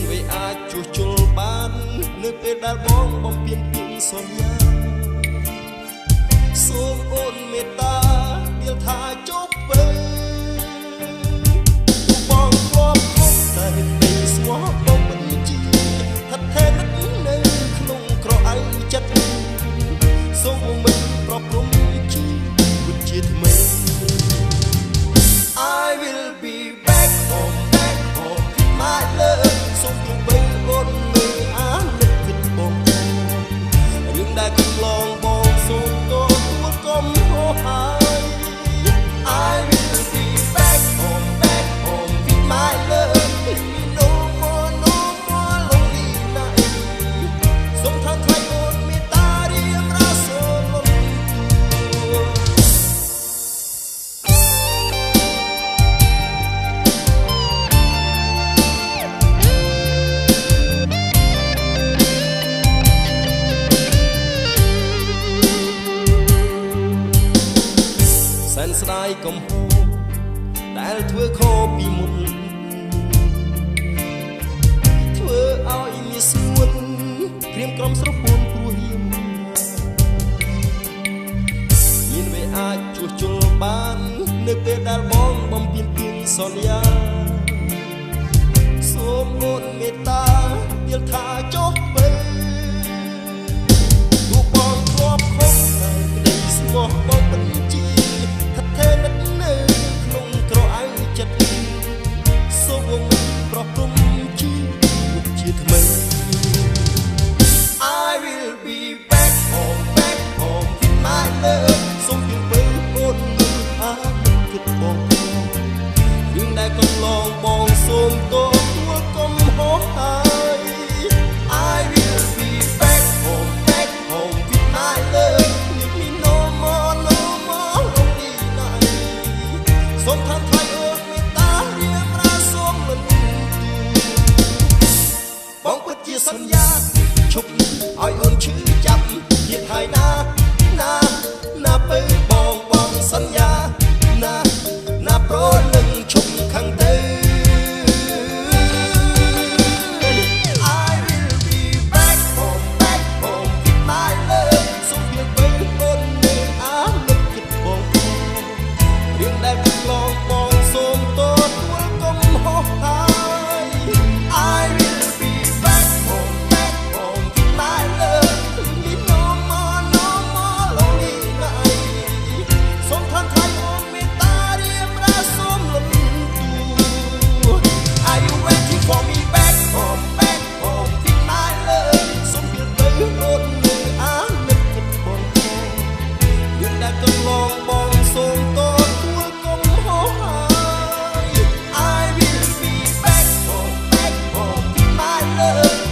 អ្វីអាចជួសជុលបាននៅពេលដែលបងបំពេញពីសន្យាសូមអូនមេត្តាដៀលថាចប់ពេលបងធ្លាប់ខុសតែពីស្មោះបងបញ្ជាថាថែនឹកនៅក្នុងក្រអៅចិត្តសូមមិនប្រព្រំជីវិតជាថ្មី I will be back home my love សូមពីបីអូនមើលអានឹកគិតបងរឿងដែលកន្លងបងសូមទទួលកុំហោហាយ I will be back home with my love no more lonely night សូមថាថ្លៃអូនមេត្តារៀបរសូមលំសែនស្ដាយកំហួរដែលធ្វើខុសពីមុនធ្វើឲ្យមានស្ងួនព្រៀមក្រុមស្រពោនព្រោះរៀមមានវាអាចជួសជុលបាននៅពេលដែលបងបំពេញពីសន្យាសូមអូនមេត្តាយល់ថាចុះពេលទោះបងធ្លាប់ខុសតែក្តីស្មោះបងបញ្ជាថែនឹកនៅក្នុងក្រអៅចិត្តសូមមិនប្រព្រំជីវិតជាថ្មី I will be back home with my love សូមពីពេលអូនមើលអានឹកគិតបងរឿងដែលកន្លងបងសូមទទួលកុំហោហាយ I will be back home with my love leave me no more lonely night សូមថាថ្លៃអូនមេត្តារៀបរសូមលំបងពិតជាសន្យាឈប់ឲ្យអូនឈឺចាប់ទៀតហើយណាពេលបងសន្យាណាប្រនឹងឈប់ខាងទៅ I will be back home with my love សូមពីបីអូននៅអានឹកគិតបងរឿងដែលកន្លងបងសូមទទួលកុំហោហាយ I will be back home with my love no more lonely night សូមថាថ្លៃអូនមេត្តារៀបរសូមលំទួ Are you waiting for me back home with my love សូមពីបីអូននៅអានឹកគិតបងរឿងដែលកន្លងបងសូមទទួលកុំហោហាយ I will be back home with my love